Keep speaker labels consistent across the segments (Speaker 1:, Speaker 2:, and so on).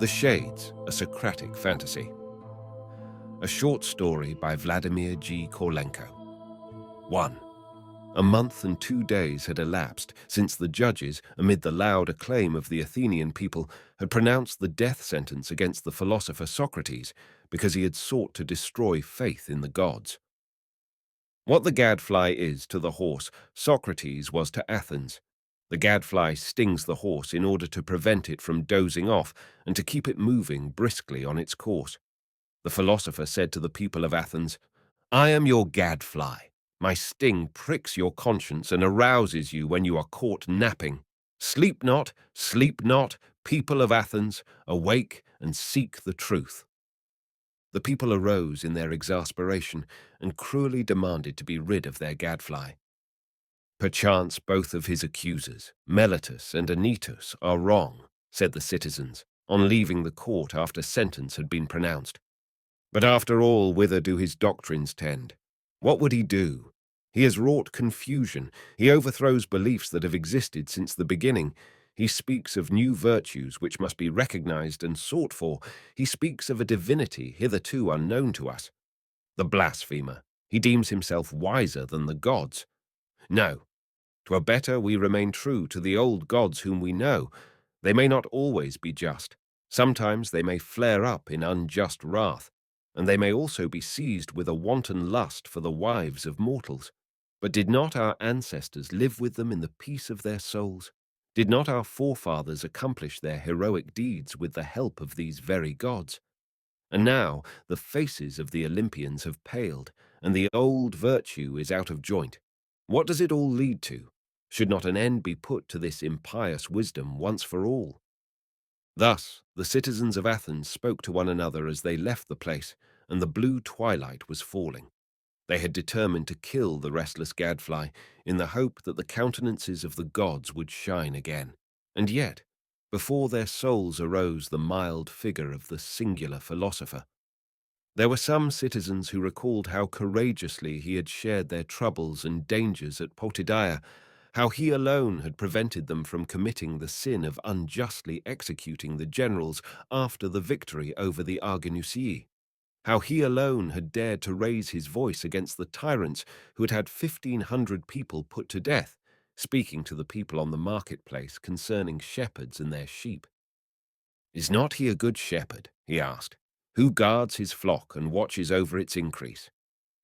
Speaker 1: The Shades, a Socratic Fantasy. A short story by Vladimir G. Korlenko. 1. A month and 2 days had elapsed since the judges, amid the loud acclaim of the Athenian people, had pronounced the death sentence against the philosopher Socrates because he had sought to destroy faith in the gods. What the gadfly is to the horse, Socrates was to Athens. The gadfly stings the horse in order to prevent it from dozing off and to keep it moving briskly on its course. The philosopher said to the people of Athens, "I am your gadfly. My sting pricks your conscience and arouses you when you are caught napping. Sleep not, people of Athens, awake and seek the truth." The people arose in their exasperation and cruelly demanded to be rid of their gadfly. "Perchance both of his accusers, Meletus and Anytus, are wrong," said the citizens, on leaving the court after sentence had been pronounced. "But after all, whither do his doctrines tend? What would he do? He has wrought confusion. He overthrows beliefs that have existed since the beginning. He speaks of new virtues which must be recognized and sought for. He speaks of a divinity hitherto unknown to us. The blasphemer, he deems himself wiser than the gods. No, 'twere better we remain true to the old gods whom we know. They may not always be just. Sometimes they may flare up in unjust wrath, and they may also be seized with a wanton lust for the wives of mortals. But did not our ancestors live with them in the peace of their souls? Did not our forefathers accomplish their heroic deeds with the help of these very gods? And now the faces of the Olympians have paled, and the old virtue is out of joint. What does it all lead to? Should not an end be put to this impious wisdom once for all?" Thus the citizens of Athens spoke to one another as they left the place, and the blue twilight was falling. They had determined to kill the restless gadfly in the hope that the countenances of the gods would shine again. And yet, before their souls arose the mild figure of the singular philosopher. There were some citizens who recalled how courageously he had shared their troubles and dangers at Potidaea, how he alone had prevented them from committing the sin of unjustly executing the generals after the victory over the Arginusii, how he alone had dared to raise his voice against the tyrants who had had 1,500 people put to death, speaking to the people on the marketplace concerning shepherds and their sheep. "Is not he a good shepherd?" he asked, "who guards his flock and watches over its increase?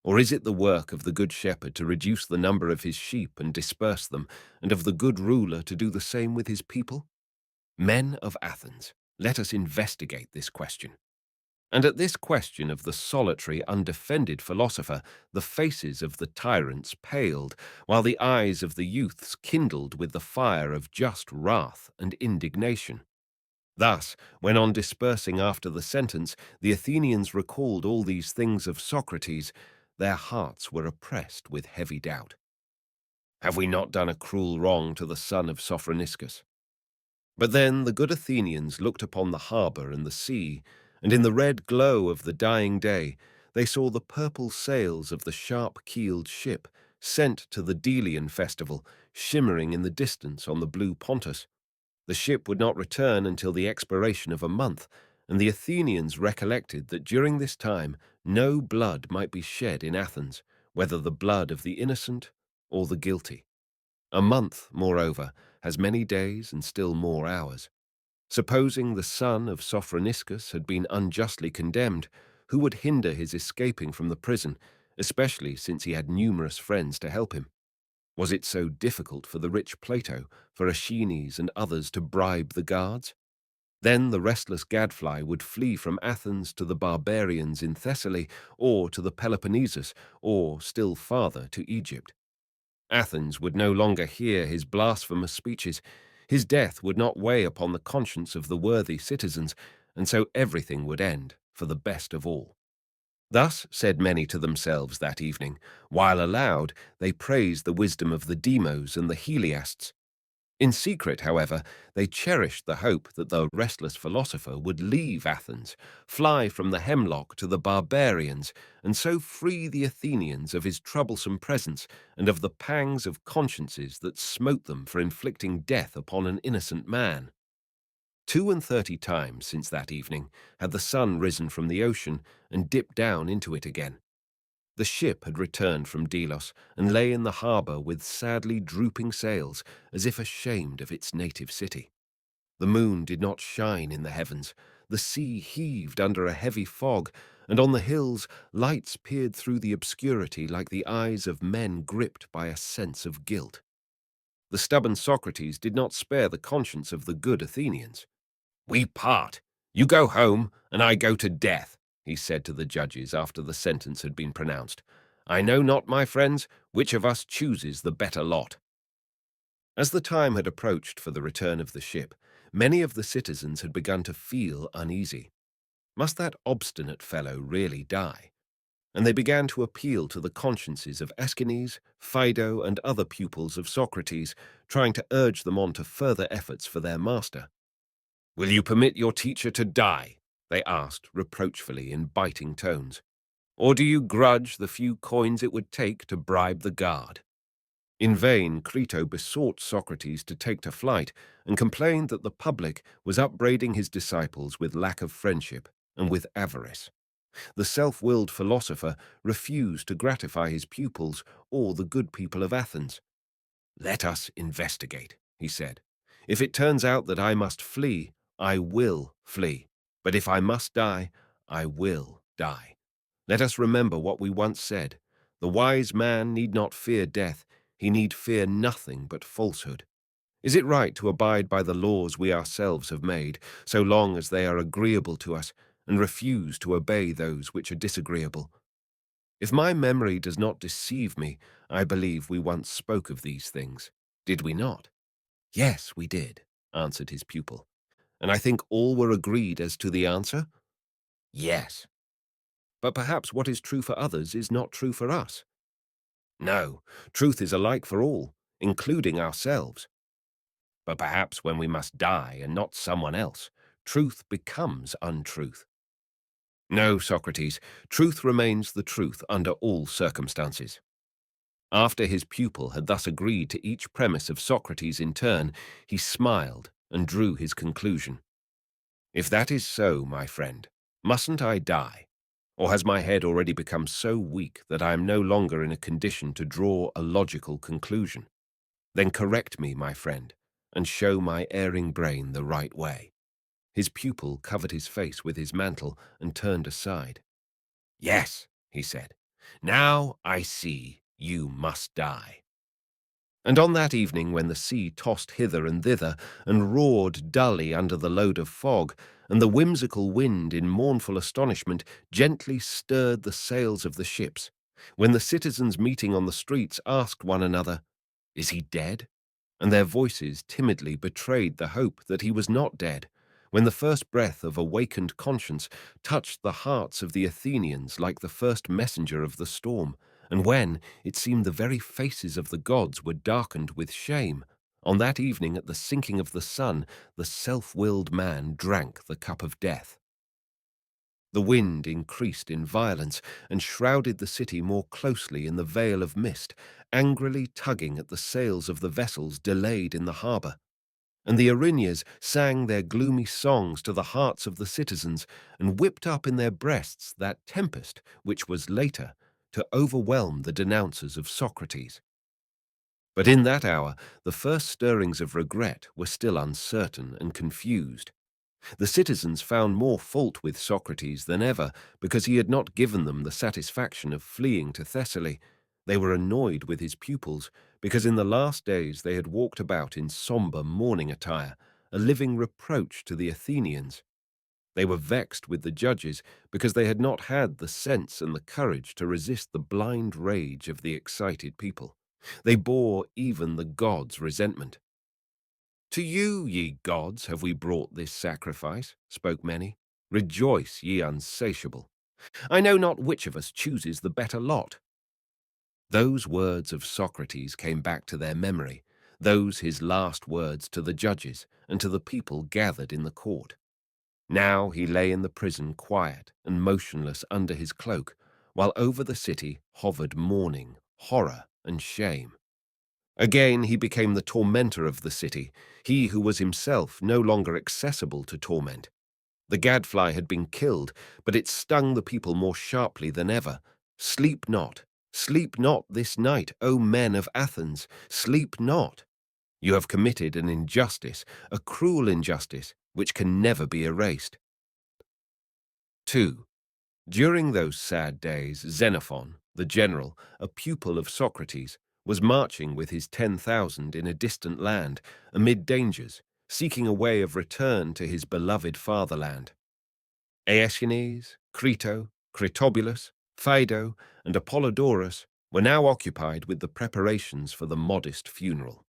Speaker 1: Or is it the work of the good shepherd to reduce the number of his sheep and disperse them, and of the good ruler to do the same with his people? Men of Athens, let us investigate this question." And at this question of the solitary, undefended philosopher, the faces of the tyrants paled, while the eyes of the youths kindled with the fire of just wrath and indignation. Thus, when on dispersing after the sentence, the Athenians recalled all these things of Socrates, their hearts were oppressed with heavy doubt. Have we not done a cruel wrong to the son of Sophroniscus? But then the good Athenians looked upon the harbour and the sea, and in the red glow of the dying day, they saw the purple sails of the sharp-keeled ship sent to the Delian festival, shimmering in the distance on the blue Pontus. The ship would not return until the expiration of a month, and the Athenians recollected that during this time no blood might be shed in Athens, whether the blood of the innocent or the guilty. A month, moreover, has many days and still more hours. Supposing the son of Sophroniscus had been unjustly condemned, who would hinder his escaping from the prison, especially since he had numerous friends to help him? Was it so difficult for the rich Plato, for Aeschines and others to bribe the guards? Then the restless gadfly would flee from Athens to the barbarians in Thessaly, or to the Peloponnesus, or, still farther, to Egypt. Athens would no longer hear his blasphemous speeches. His death would not weigh upon the conscience of the worthy citizens, and so everything would end for the best of all. Thus said many to themselves that evening, while aloud they praised the wisdom of the Demos and the Heliasts. In secret, however, they cherished the hope that the restless philosopher would leave Athens, fly from the hemlock to the barbarians, and so free the Athenians of his troublesome presence and of the pangs of consciences that smote them for inflicting death upon an innocent man. 32 times since that evening had the sun risen from the ocean and dipped down into it again. The ship had returned from Delos and lay in the harbour with sadly drooping sails, as if ashamed of its native city. The moon did not shine in the heavens, the sea heaved under a heavy fog, and on the hills lights peered through the obscurity like the eyes of men gripped by a sense of guilt. The stubborn Socrates did not spare the conscience of the good Athenians. "We part. You go home, and I go to death," he said to the judges after the sentence had been pronounced. "I know not, my friends, which of us chooses the better lot." As the time had approached for the return of the ship, many of the citizens had begun to feel uneasy. Must that obstinate fellow really die? And they began to appeal to the consciences of Aeschines, Phaedo, and other pupils of Socrates, trying to urge them on to further efforts for their master. "Will you permit your teacher to die?" they asked reproachfully in biting tones. "Or do you grudge the few coins it would take to bribe the guard?" In vain, Crito besought Socrates to take to flight and complained that the public was upbraiding his disciples with lack of friendship and with avarice. The self-willed philosopher refused to gratify his pupils or the good people of Athens. "Let us investigate," he said. "If it turns out that I must flee, I will flee. But if I must die, I will die. Let us remember what we once said. The wise man need not fear death. He need fear nothing but falsehood. Is it right to abide by the laws we ourselves have made, so long as they are agreeable to us, and refuse to obey those which are disagreeable? If my memory does not deceive me, I believe we once spoke of these things. Did we not?" "Yes, we did," answered his pupil. "And I think all were agreed as to the answer?" "Yes." "But perhaps what is true for others is not true for us." "No, truth is alike for all, including ourselves. But perhaps when we must die and not someone else, truth becomes untruth." "No, Socrates, truth remains the truth under all circumstances." After his pupil had thus agreed to each premise of Socrates in turn, he smiled and drew his conclusion. "If that is so, my friend, mustn't I die? Or has my head already become so weak that I am no longer in a condition to draw a logical conclusion? Then correct me, my friend, and show my erring brain the right way." His pupil covered his face with his mantle and turned aside. "Yes," he said, "now I see you must die." And on that evening, when the sea tossed hither and thither and roared dully under the load of fog, and the whimsical wind in mournful astonishment gently stirred the sails of the ships, when the citizens meeting on the streets asked one another, "Is he dead?" and their voices timidly betrayed the hope that he was not dead, when the first breath of awakened conscience touched the hearts of the Athenians like the first messenger of the storm, and when it seemed the very faces of the gods were darkened with shame, on that evening at the sinking of the sun, the self-willed man drank the cup of death. The wind increased in violence and shrouded the city more closely in the veil of mist, angrily tugging at the sails of the vessels delayed in the harbour. And the Erinyes sang their gloomy songs to the hearts of the citizens and whipped up in their breasts that tempest which was later to overwhelm the denouncers of Socrates. But in that hour, the first stirrings of regret were still uncertain and confused. The citizens found more fault with Socrates than ever because he had not given them the satisfaction of fleeing to Thessaly. They were annoyed with his pupils because in the last days they had walked about in sombre mourning attire, a living reproach to the Athenians. They were vexed with the judges because they had not had the sense and the courage to resist the blind rage of the excited people. They bore even the gods' resentment. "To you, ye gods, have we brought this sacrifice," spoke many. "Rejoice, ye unsatiable. I know not which of us chooses the better lot." Those words of Socrates came back to their memory, those his last words to the judges and to the people gathered in the court. Now he lay in the prison quiet and motionless under his cloak, while over the city hovered mourning, horror, and shame. Again he became the tormentor of the city, he who was himself no longer accessible to torment. The gadfly had been killed, but it stung the people more sharply than ever. Sleep not this night, O men of Athens, sleep not. You have committed an injustice, a cruel injustice, which can never be erased. 2. During those sad days, Xenophon, the general, a pupil of Socrates, was marching with his 10,000 in a distant land, amid dangers, seeking a way of return to his beloved fatherland. Aeschines, Crito, Critobulus, Phaedo, and Apollodorus were now occupied with the preparations for the modest funeral.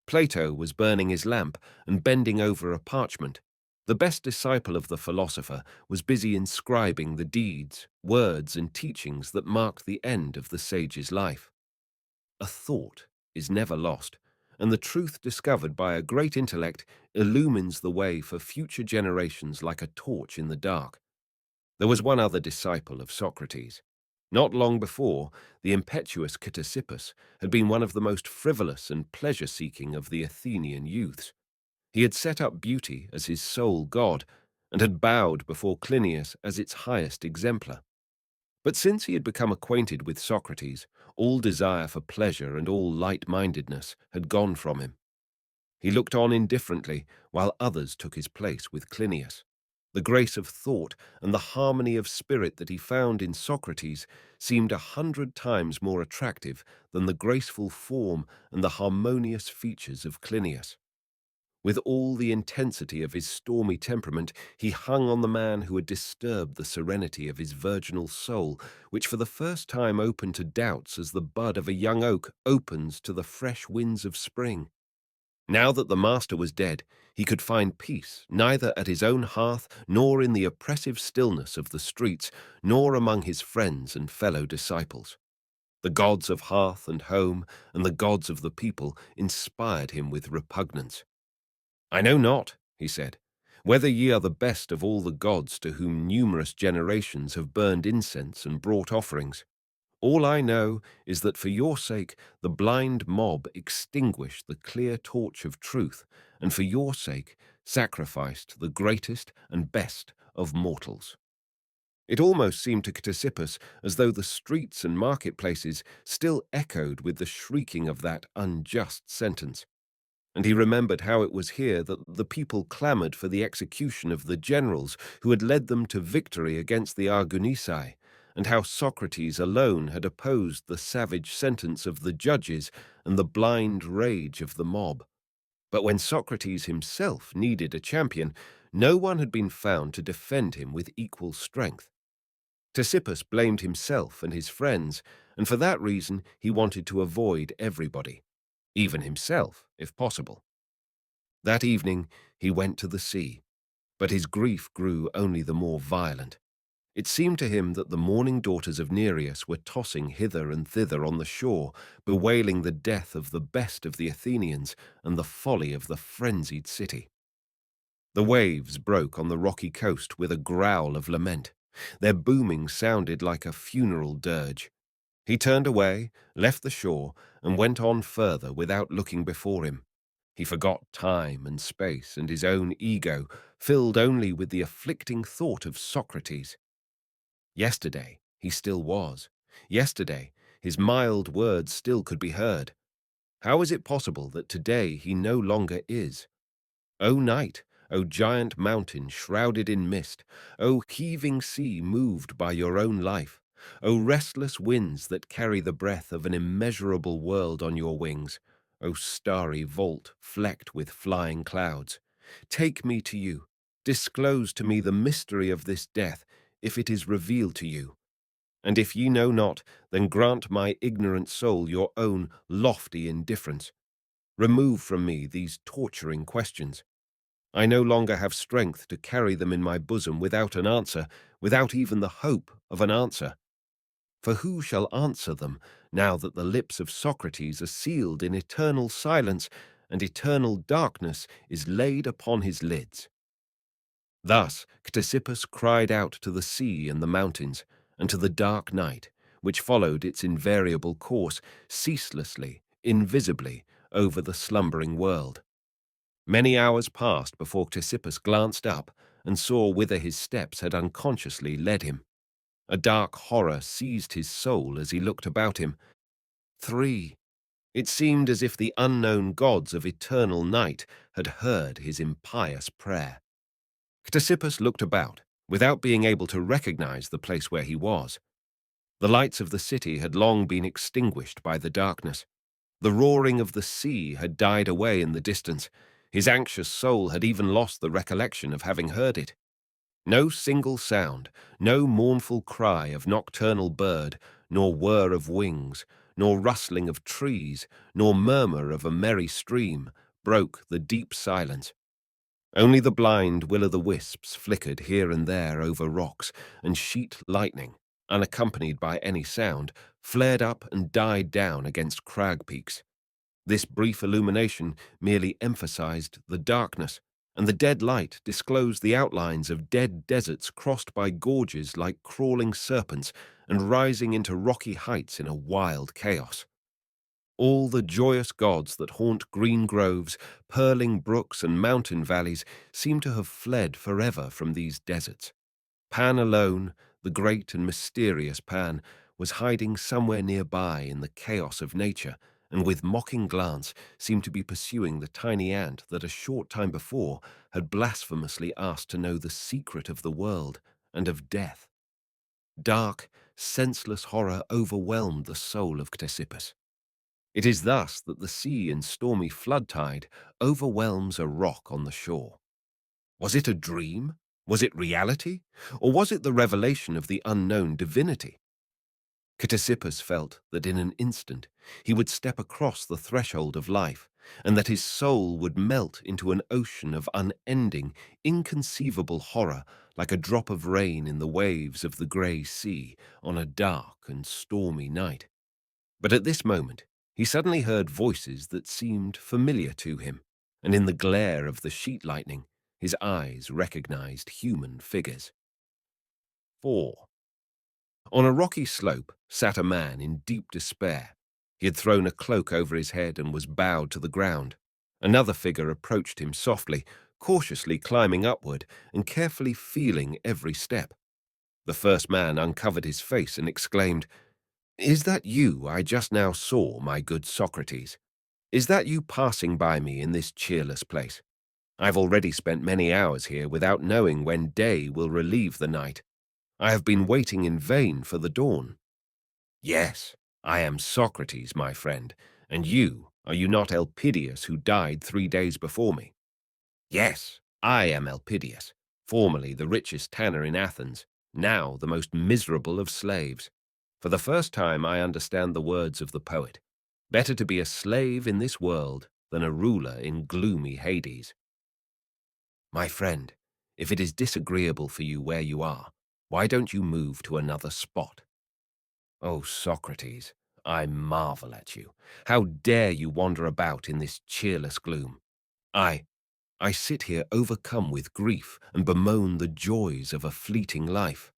Speaker 1: Plato was burning his lamp and bending over a parchment. The best disciple of the philosopher was busy inscribing the deeds, words, and teachings that marked the end of the sage's life. A thought is never lost, and the truth discovered by a great intellect illumines the way for future generations like a torch in the dark. There was one other disciple of Socrates. Not long before, the impetuous Ctesippus had been one of the most frivolous and pleasure-seeking of the Athenian youths. He had set up beauty as his sole god, and had bowed before Clinias as its highest exemplar. But since he had become acquainted with Socrates, all desire for pleasure and all light-mindedness had gone from him. He looked on indifferently while others took his place with Clinias. The grace of thought and the harmony of spirit that he found in Socrates seemed 100 times more attractive than the graceful form and the harmonious features of Clinias. With all the intensity of his stormy temperament, he hung on the man who had disturbed the serenity of his virginal soul, which for the first time opened to doubts as the bud of a young oak opens to the fresh winds of spring. Now that the master was dead, he could find peace neither at his own hearth nor in the oppressive stillness of the streets, nor among his friends and fellow disciples. The gods of hearth and home and the gods of the people inspired him with repugnance. "I know not," he said, "whether ye are the best of all the gods to whom numerous generations have burned incense and brought offerings. All I know is that for your sake the blind mob extinguished the clear torch of truth, and for your sake sacrificed the greatest and best of mortals." It almost seemed to Ctesippus as though the streets and marketplaces still echoed with the shrieking of that unjust sentence. And he remembered how it was here that the people clamoured for the execution of the generals who had led them to victory against the Argonisi, and how Socrates alone had opposed the savage sentence of the judges and the blind rage of the mob. But when Socrates himself needed a champion, no one had been found to defend him with equal strength. Ctesippus blamed himself and his friends, and for that reason he wanted to avoid everybody, even himself, if possible. That evening he went to the sea, but his grief grew only the more violent. It seemed to him that the mourning daughters of Nereus were tossing hither and thither on the shore, bewailing the death of the best of the Athenians and the folly of the frenzied city. The waves broke on the rocky coast with a growl of lament. Their booming sounded like a funeral dirge. He turned away, left the shore, and went on further without looking before him. He forgot time and space and his own ego, filled only with the afflicting thought of Socrates. Yesterday he still was. Yesterday his mild words still could be heard. How is it possible that today he no longer is? O night, O giant mountain shrouded in mist, O heaving sea moved by your own life, O restless winds that carry the breath of an immeasurable world on your wings, O starry vault flecked with flying clouds, take me to you, disclose to me the mystery of this death, if it is revealed to you. And if ye know not, then grant my ignorant soul your own lofty indifference. Remove from me these torturing questions. I no longer have strength to carry them in my bosom without an answer, without even the hope of an answer. For who shall answer them, now that the lips of Socrates are sealed in eternal silence, and eternal darkness is laid upon his lids? Thus Ctesippus cried out to the sea and the mountains, and to the dark night, which followed its invariable course, ceaselessly, invisibly, over the slumbering world. Many hours passed before Ctesippus glanced up and saw whither his steps had unconsciously led him. A dark horror seized his soul as he looked about him. 3. It seemed as if the unknown gods of eternal night had heard his impious prayer. Ctesippus looked about, without being able to recognize the place where he was. The lights of the city had long been extinguished by the darkness. The roaring of the sea had died away in the distance. His anxious soul had even lost the recollection of having heard it. No single sound, no mournful cry of nocturnal bird, nor whir of wings, nor rustling of trees, nor murmur of a merry stream broke the deep silence. Only the blind will-o'-the-wisps flickered here and there over rocks, and sheet lightning, unaccompanied by any sound, flared up and died down against crag peaks. This brief illumination merely emphasized the darkness, and the dead light disclosed the outlines of dead deserts crossed by gorges like crawling serpents and rising into rocky heights in a wild chaos. All the joyous gods that haunt green groves, purling brooks, and mountain valleys seemed to have fled forever from these deserts. Pan alone, the great and mysterious Pan, was hiding somewhere nearby in the chaos of nature, and with mocking glance seemed to be pursuing the tiny ant that a short time before had blasphemously asked to know the secret of the world and of death. Dark, senseless horror overwhelmed the soul of Ctesippus. It is thus that the sea in stormy flood tide overwhelms a rock on the shore. Was it a dream? Was it reality? Or was it the revelation of the unknown divinity? Ctesippus felt that in an instant he would step across the threshold of life, and that his soul would melt into an ocean of unending, inconceivable horror, like a drop of rain in the waves of the grey sea on a dark and stormy night. But at this moment, he suddenly heard voices that seemed familiar to him, and in the glare of the sheet lightning, his eyes recognized human figures. 4. On a rocky slope sat a man in deep despair. He had thrown a cloak over his head and was bowed to the ground. Another figure approached him softly, cautiously climbing upward and carefully feeling every step. The first man uncovered his face and exclaimed, "Is that you I just now saw, my good Socrates? Is that you passing by me in this cheerless place? I've already spent many hours here without knowing when day will relieve the night. I have been waiting in vain for the dawn." "Yes, I am Socrates, my friend, and are you not Elpidias who died 3 days before me?" "Yes, I am Elpidias, formerly the richest tanner in Athens, now the most miserable of slaves. For the first time I understand the words of the poet. Better to be a slave in this world than a ruler in gloomy Hades." "My friend, if it is disagreeable for you where you are, why don't you move to another spot?" "Oh, Socrates, I marvel at you. How dare you wander about in this cheerless gloom? I sit here overcome with grief and bemoan the joys of a fleeting life.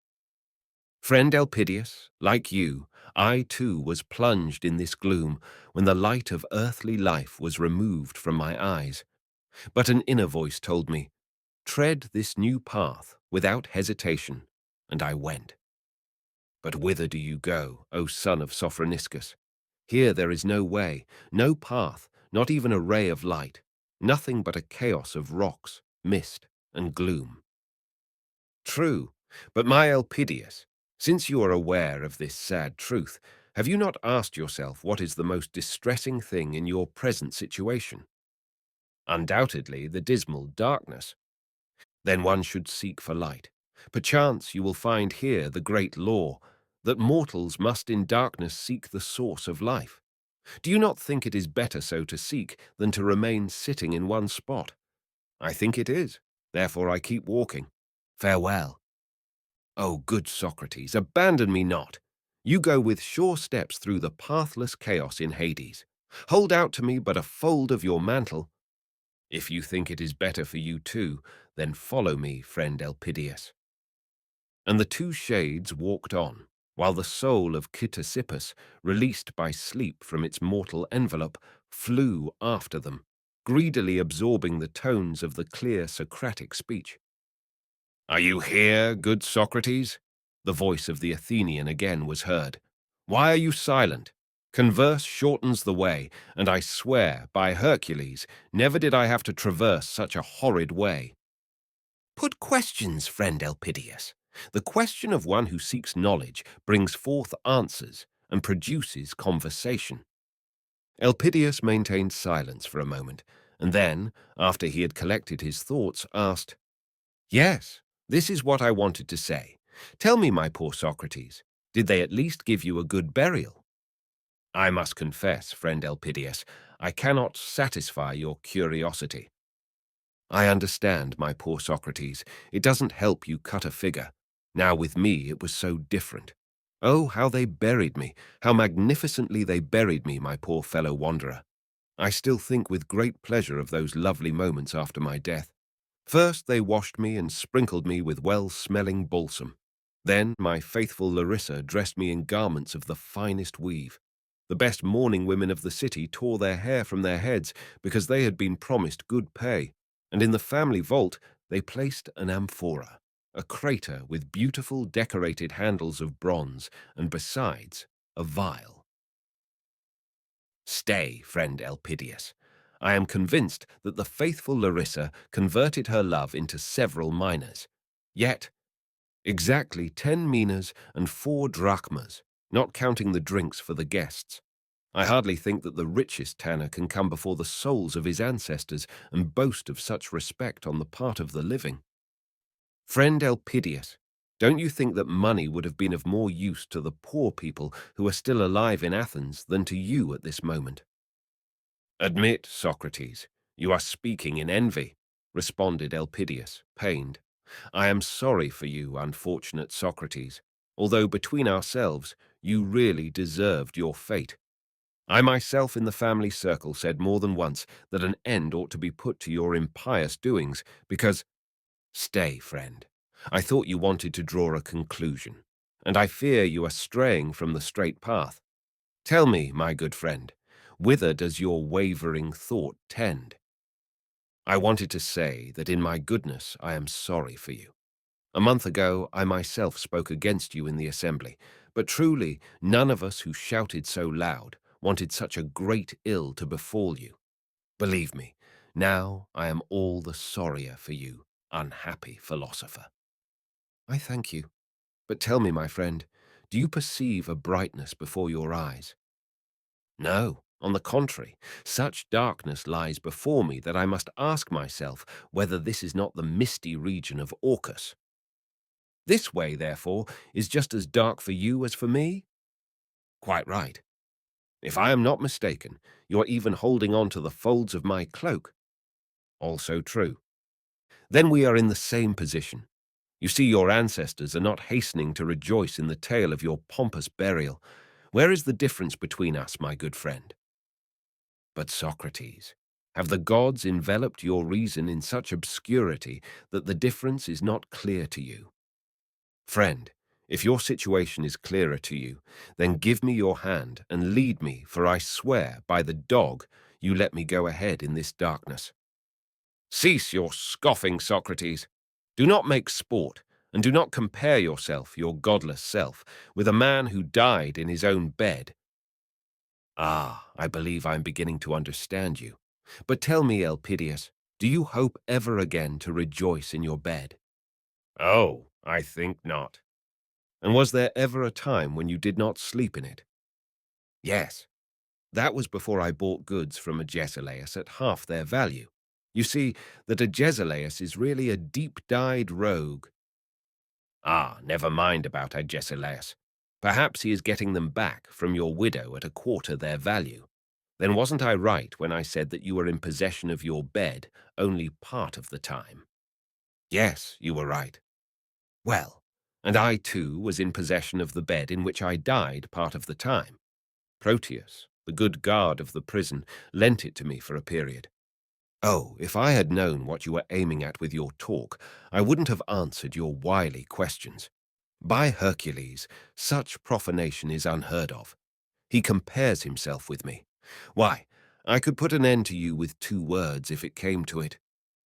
Speaker 1: Friend Elpidias, like you, I too was plunged in this gloom when the light of earthly life was removed from my eyes. But an inner voice told me, 'Tread this new path without hesitation,' and I went. But whither do you go, O son of Sophroniscus? Here there is no way, no path, not even a ray of light, nothing but a chaos of rocks, mist, and gloom." "True, but my Elpidias, since you are aware of this sad truth, have you not asked yourself what is the most distressing thing in your present situation?" "Undoubtedly the dismal darkness." "Then one should seek for light. Perchance you will find here the great law, that mortals must in darkness seek the source of life. Do you not think it is better so to seek than to remain sitting in one spot?" "I think it is. Therefore I keep walking. Farewell." "O good Socrates, abandon me not. You go with sure steps through the pathless chaos in Hades. Hold out to me but a fold of your mantle. If you think it is better for you too, then follow me, friend Elpidias." And the two shades walked on. while the soul of Ctesippus, released by sleep from its mortal envelope, flew after them, greedily absorbing the tones of the clear Socratic speech. "Are you here, good Socrates?" The voice of the Athenian again was heard. "Why are you silent? Converse shortens the way, and I swear, by Hercules, never did I have to traverse such a horrid way." "Put questions, friend Elpidias. The question of one who seeks knowledge brings forth answers and produces conversation." Elpidias maintained silence for a moment, and then, after he had collected his thoughts, asked, "Yes, this is what I wanted to say. Tell me, my poor Socrates, did they at least give you a good burial?" "I must confess, friend Elpidias, I cannot satisfy your curiosity." "I understand, my poor Socrates. It doesn't help you cut a figure. Now with me it was so different. Oh, how they buried me, how magnificently they buried me, my poor fellow wanderer. I still think with great pleasure of those lovely moments after my death. First they washed me and sprinkled me with well-smelling balsam. Then my faithful Larissa dressed me in garments of the finest weave. The best mourning women of the city tore their hair from their heads because they had been promised good pay, and in the family vault they placed an amphora, a crater with beautiful decorated handles of bronze, and besides, a vial. Stay, friend Elpidias. I am convinced that the faithful Larissa converted her love into several minors. Yet, exactly 10 minas and 4 drachmas, not counting the drinks for the guests. I hardly think that the richest tanner can come before the souls of his ancestors and boast of such respect on the part of the living. Friend Elpidias, don't you think that money would have been of more use to the poor people who are still alive in Athens than to you at this moment? "Admit, Socrates, you are speaking in envy," responded Elpidias, pained. "I am sorry for you, unfortunate Socrates, although between ourselves you really deserved your fate. I myself in the family circle said more than once that an end ought to be put to your impious doings, because— Stay, friend. I thought you wanted to draw a conclusion, and I fear you are straying from the straight path. Tell me, my good friend, whither does your wavering thought tend? I wanted to say that in my goodness I am sorry for you. A month ago I myself spoke against you in the assembly, but truly none of us who shouted so loud wanted such a great ill to befall you. Believe me, now I am all the sorrier for you, unhappy philosopher." "I thank you. But tell me, my friend, do you perceive a brightness before your eyes?" "No, on the contrary, such darkness lies before me that I must ask myself whether this is not the misty region of Orcus. This way, therefore, is just as dark for you as for me?" "Quite right. If I am not mistaken, you are even holding on to the folds of my cloak." "Also true. Then we are in the same position. You see, your ancestors are not hastening to rejoice in the tale of your pompous burial. Where is the difference between us, my good friend?" "But Socrates, have the gods enveloped your reason in such obscurity that the difference is not clear to you? Friend, if your situation is clearer to you, then give me your hand and lead me, for I swear, by the dog, you let me go ahead in this darkness." "Cease your scoffing, Socrates. Do not make sport, and do not compare yourself, your godless self, with a man who died in his own bed." "Ah, I believe I am beginning to understand you. But tell me, Elpidias, do you hope ever again to rejoice in your bed?" "Oh, I think not." "And was there ever a time when you did not sleep in it?" "Yes. That was before I bought goods from Agesilaus at half their value. You see that Agesilaus is really a deep-dyed rogue." "Ah, never mind about Agesilaus. Perhaps he is getting them back from your widow at a quarter their value. Then wasn't I right when I said that you were in possession of your bed only part of the time?" "Yes, you were right." "Well, and I too was in possession of the bed in which I died part of the time. Proteus, the good guard of the prison, lent it to me for a period. Oh, if I had known what you were aiming at with your talk, I wouldn't have answered your wily questions. By Hercules, such profanation is unheard of. He compares himself with me. Why, I could put an end to you with 2 words if it came to it.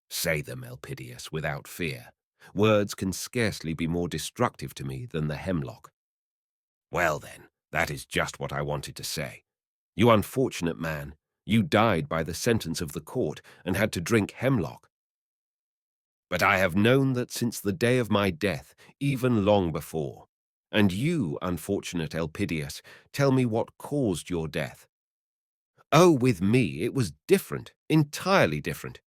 Speaker 1: Say them, Elpidias, without fear. Words can scarcely be more destructive to me than the hemlock. Well then, that is just what I wanted to say. You unfortunate man, you died by the sentence of the court and had to drink hemlock. But I have known that since the day of my death, even long before. And you, unfortunate Elpidias, tell me what caused your death. Oh, with me, it was different, entirely different.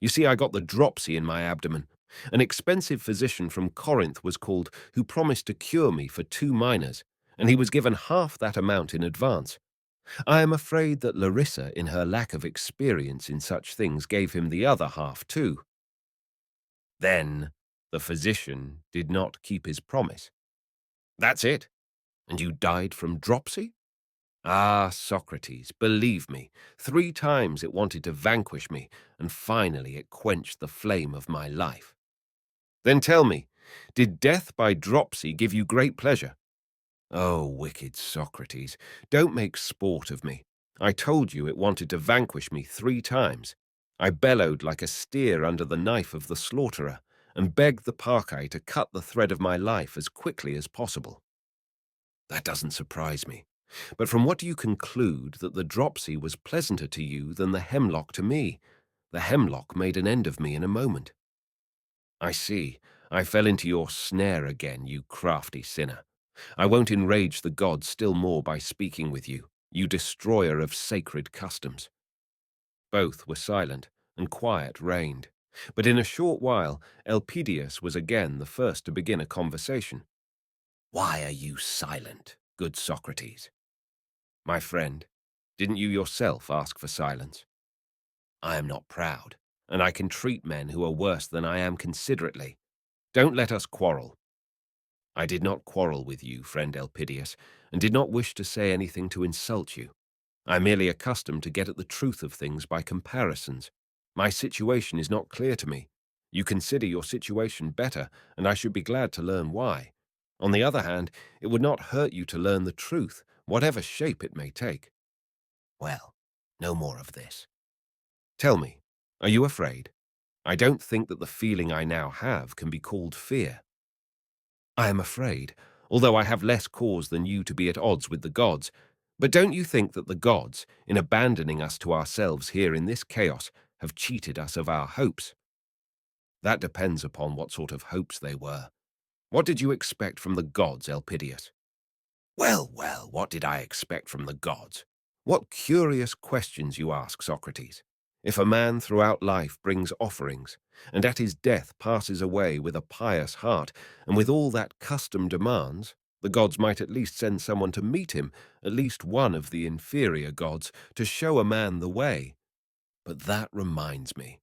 Speaker 1: You see, I got the dropsy in my abdomen. An expensive physician from Corinth was called who promised to cure me for 2 minas, and he was given half that amount in advance. I am afraid that Larissa, in her lack of experience in such things, gave him the other half too. Then the physician did not keep his promise. That's it. And you died from dropsy? Ah, Socrates, believe me, 3 times it wanted to vanquish me, and finally it quenched the flame of my life. Then tell me, did death by dropsy give you great pleasure? Oh, wicked Socrates, don't make sport of me. I told you it wanted to vanquish me 3 times. I bellowed like a steer under the knife of the slaughterer, and begged the Parcae to cut the thread of my life as quickly as possible. That doesn't surprise me. But from what do you conclude that the dropsy was pleasanter to you than the hemlock to me? The hemlock made an end of me in a moment. I see. I fell into your snare again, you crafty sinner. I won't enrage the gods still more by speaking with you, you destroyer of sacred customs. Both were silent, and quiet reigned. But in a short while, Elpidias was again the first to begin a conversation. Why are you silent, good Socrates? My friend, didn't you yourself ask for silence? I am not proud, and I can treat men who are worse than I am considerately. Don't let us quarrel. I did not quarrel with you, friend Elpidias, and did not wish to say anything to insult you. I am merely accustomed to get at the truth of things by comparisons. My situation is not clear to me. You consider your situation better, and I should be glad to learn why. On the other hand, it would not hurt you to learn the truth, whatever shape it may take. Well, no more of this. Tell me, are you afraid? I don't think that the feeling I now have can be called fear. I am afraid, although I have less cause than you to be at odds with the gods. But don't you think that the gods, in abandoning us to ourselves here in this chaos, have cheated us of our hopes? That depends upon what sort of hopes they were. What did you expect from the gods, Elpidias? Well, well, what did I expect from the gods? What curious questions you ask, Socrates. If a man throughout life brings offerings, and at his death passes away with a pious heart, and with all that custom demands, the gods might at least send someone to meet him, at least one of the inferior gods, to show a man the way. But that reminds me.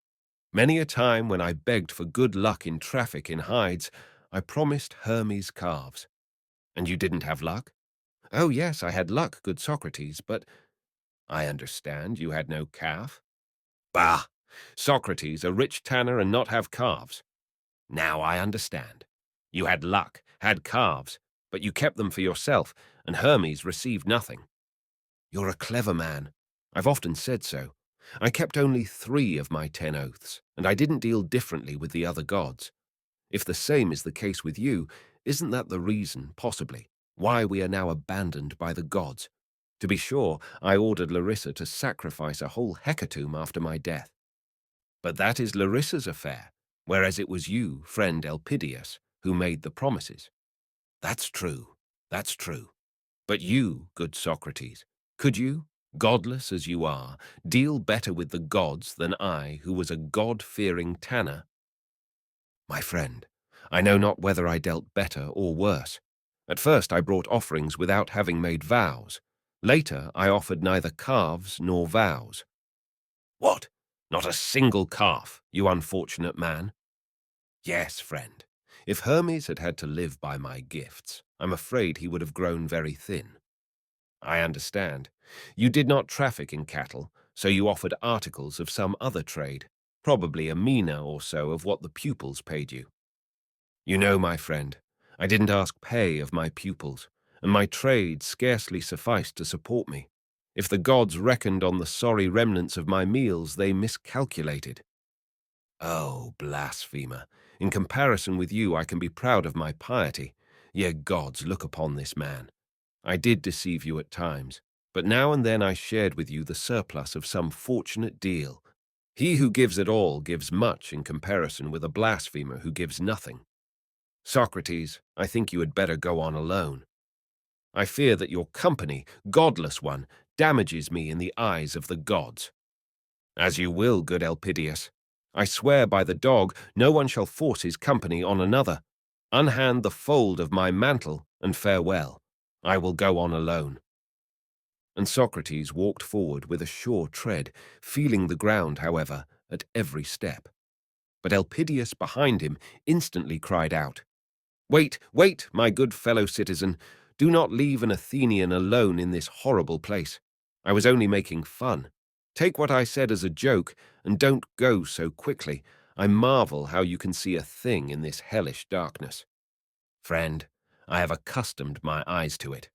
Speaker 1: Many a time when I begged for good luck in traffic in hides, I promised Hermes calves. And you didn't have luck? Oh, yes, I had luck, good Socrates, but I understand you had no calf. Bah! Socrates, a rich tanner and not have calves. Now I understand. You had luck, had calves, but you kept them for yourself, and Hermes received nothing. You're a clever man. I've often said so. I kept only 3 of my 10 oaths, and I didn't deal differently with the other gods. If the same is the case with you, isn't that the reason, possibly, why we are now abandoned by the gods? To be sure, I ordered Larissa to sacrifice a whole hecatomb after my death. But that is Larissa's affair, whereas it was you, friend Elpidias, who made the promises. That's true, that's true. But you, good Socrates, could you, godless as you are, deal better with the gods than I, who was a god-fearing tanner? My friend, I know not whether I dealt better or worse. At first I brought offerings without having made vows. Later I offered neither calves nor vows. What? Not a single calf, you unfortunate man? Yes, friend. If Hermes had had to live by my gifts, I'm afraid he would have grown very thin. I understand. You did not traffic in cattle, so you offered articles of some other trade, probably a mina or so of what the pupils paid you. You know, my friend, I didn't ask pay of my pupils, and my trade scarcely sufficed to support me. If the gods reckoned on the sorry remnants of my meals, they miscalculated. Oh, blasphemer! In comparison with you, I can be proud of my piety. Ye gods, look upon this man. I did deceive you at times, but now and then I shared with you the surplus of some fortunate deal. He who gives at all gives much in comparison with a blasphemer who gives nothing. Socrates, I think you had better go on alone. I fear that your company, godless one, damages me in the eyes of the gods. As you will, good Elpidias. I swear by the dog, no one shall force his company on another. Unhand the fold of my mantle, and farewell. I will go on alone. And Socrates walked forward with a sure tread, feeling the ground, however, at every step. But Elpidias behind him instantly cried out, "Wait, wait, my good fellow citizen. Do not leave an Athenian alone in this horrible place. I was only making fun. Take what I said as a joke, and don't go so quickly. I marvel how you can see a thing in this hellish darkness. Friend, I have accustomed my eyes to it."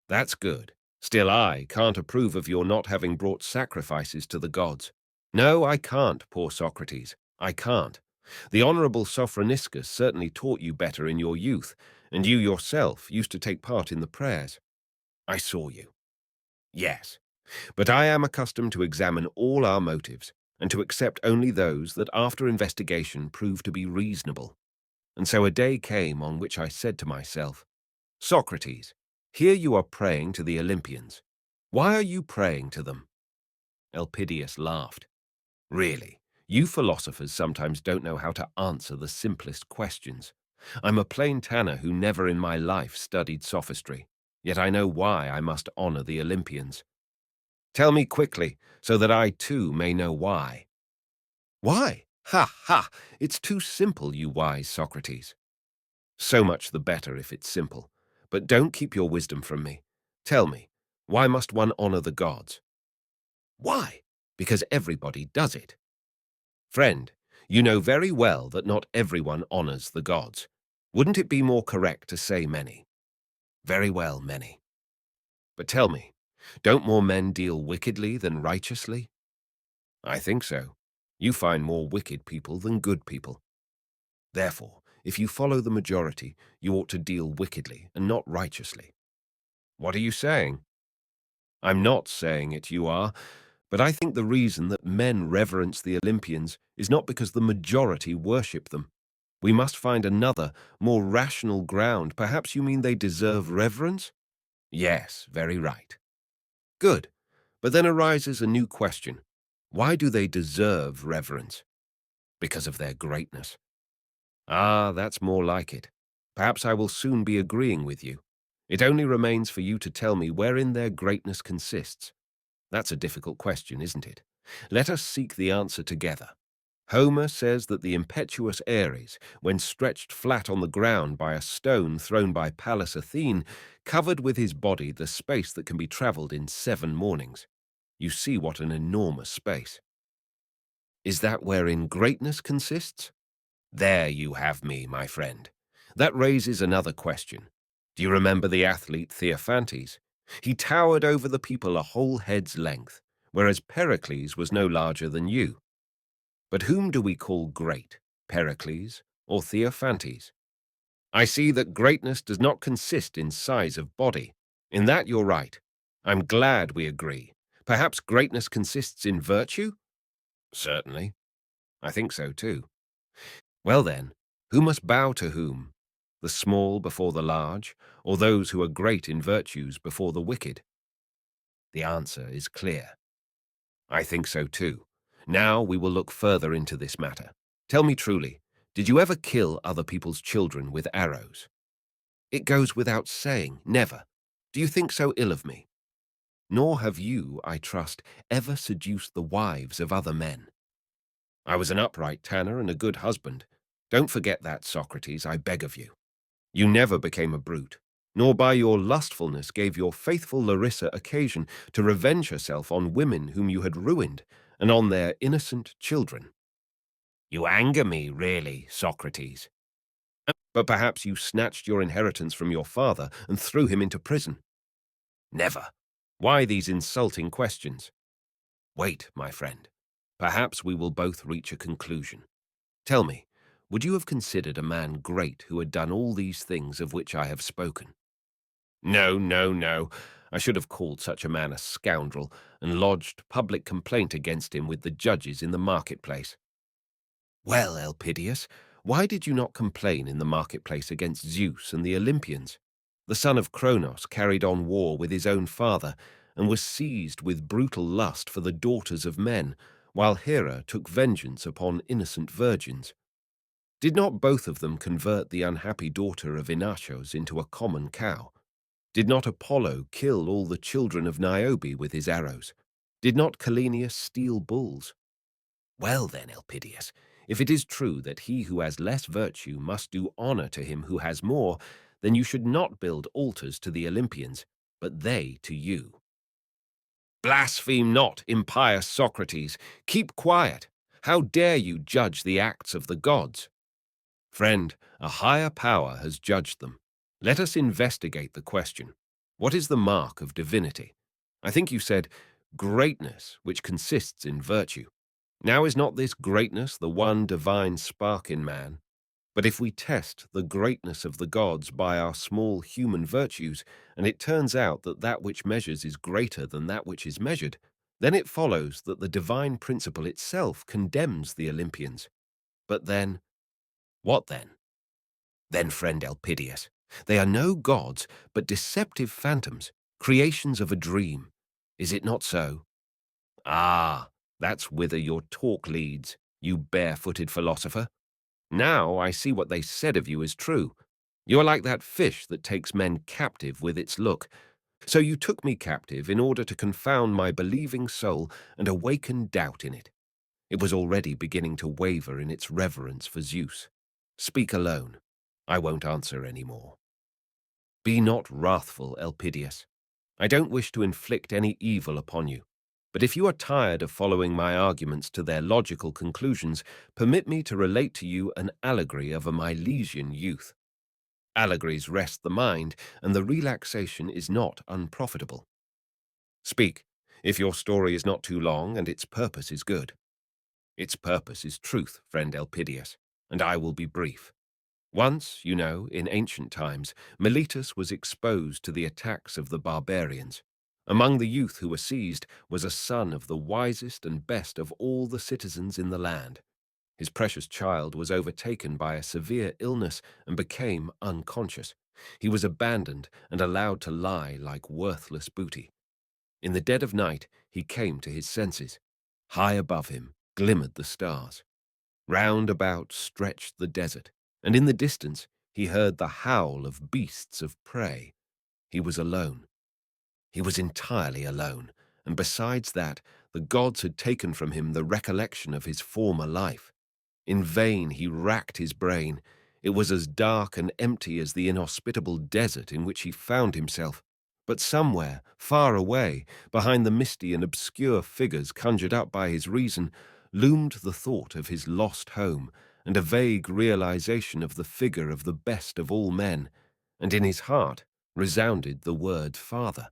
Speaker 1: "That's good. Still I can't approve of your not having brought sacrifices to the gods. No, I can't, poor Socrates. I can't. The honourable Sophroniscus certainly taught you better in your youth, and you yourself used to take part in the prayers. I saw you. Yes, but I am accustomed to examine all our motives, and to accept only those that after investigation prove to be reasonable. And so a day came on which I said to myself, Socrates, here you are praying to the Olympians. Why are you praying to them? Elpidias laughed. Really, you philosophers sometimes don't know how to answer the simplest questions. I'm a plain tanner who never in my life studied sophistry, yet I know why I must honor the Olympians. Tell me quickly, so that I too may know why. Why? Ha, ha! It's too simple, you wise Socrates. So much the better if it's simple. But don't keep your wisdom from me. Tell me, why must one honor the gods? Why? Because everybody does it. Friend, you know very well that not everyone honors the gods. Wouldn't it be more correct to say many? Very well, many. But tell me, don't more men deal wickedly than righteously? I think so. You find more wicked people than good people. Therefore, if you follow the majority, you ought to deal wickedly and not righteously. What are you saying? I'm not saying it, you are, but I think the reason that men reverence the Olympians is not because the majority worship them. We must find another, more rational ground. Perhaps you mean they deserve reverence? Yes, very right. Good. But then arises a new question. Why do they deserve reverence? Because of their greatness. Ah, that's more like it. Perhaps I will soon be agreeing with you. It only remains for you to tell me wherein their greatness consists. That's a difficult question, isn't it? Let us seek the answer together. Homer says that the impetuous Ares, when stretched flat on the ground by a stone thrown by Pallas Athene, covered with his body the space that can be travelled in 7 mornings. You see what an enormous space. Is that wherein greatness consists? There you have me, my friend. That raises another question. Do you remember the athlete Theophantes? He towered over the people a whole head's length, whereas Pericles was no larger than you. But whom do we call great, Pericles or Theophantes? I see that greatness does not consist in size of body. In that you're right. I'm glad we agree. Perhaps greatness consists in virtue? Certainly. I think so too. Well then, who must bow to whom? The small before the large, or those who are great in virtues before the wicked? The answer is clear. I think so too. Now we will look further into this matter. Tell me truly, did you ever kill other people's children with arrows? It goes without saying, never. Do you think so ill of me? Nor have you, I trust, ever seduced the wives of other men. I was an upright tanner and a good husband. Don't forget that, Socrates, I beg of you. You never became a brute, nor by your lustfulness gave your faithful Larissa occasion to revenge herself on women whom you had ruined, and on their innocent children. You anger me, really, Socrates. But perhaps you snatched your inheritance from your father and threw him into prison. Never. Why these insulting questions? Wait, my friend. Perhaps we will both reach a conclusion. Tell me, would you have considered a man great who had done all these things of which I have spoken? No, no, no. I should have called such a man a scoundrel and lodged public complaint against him with the judges in the marketplace. Well, Elpidias, why did you not complain in the marketplace against Zeus and the Olympians? The son of Cronos carried on war with his own father and was seized with brutal lust for the daughters of men, while Hera took vengeance upon innocent virgins. Did not both of them convert the unhappy daughter of Inachos into a common cow? Did not Apollo kill all the children of Niobe with his arrows? Did not Calenius steal bulls? Well then, Elpidias, if it is true that he who has less virtue must do honor to him who has more, then you should not build altars to the Olympians, but they to you. Blaspheme not, impious Socrates. Keep quiet. How dare you judge the acts of the gods? Friend, a higher power has judged them. Let us investigate the question. What is the mark of divinity? I think you said greatness, which consists in virtue. Now is not this greatness the one divine spark in man? But if we test the greatness of the gods by our small human virtues, and it turns out that that which measures is greater than that which is measured, then it follows that the divine principle itself condemns the Olympians. But then, what then? Then, friend Elpidias, they are no gods, but deceptive phantoms, creations of a dream. Is it not so? Ah, that's whither your talk leads, you barefooted philosopher. Now I see what they said of you is true. You are like that fish that takes men captive with its look. So you took me captive in order to confound my believing soul and awaken doubt in it. It was already beginning to waver in its reverence for Zeus. Speak alone. I won't answer any more. Be not wrathful, Elpidias. I don't wish to inflict any evil upon you. But if you are tired of following my arguments to their logical conclusions, permit me to relate to you an allegory of a Milesian youth. Allegories rest the mind, and the relaxation is not unprofitable. Speak, if your story is not too long and its purpose is good. Its purpose is truth, friend Elpidias, and I will be brief. Once, you know, in ancient times, Miletus was exposed to the attacks of the barbarians. Among the youth who were seized was a son of the wisest and best of all the citizens in the land. His precious child was overtaken by a severe illness and became unconscious. He was abandoned and allowed to lie like worthless booty. In the dead of night, he came to his senses. High above him glimmered the stars. Round about stretched the desert, and in the distance he heard the howl of beasts of prey. He was alone. He was entirely alone, and besides that, the gods had taken from him the recollection of his former life. In vain he racked his brain. It was as dark and empty as the inhospitable desert in which he found himself. But somewhere, far away, behind the misty and obscure figures conjured up by his reason, loomed the thought of his lost home and a vague realization of the figure of the best of all men, and in his heart resounded the word father.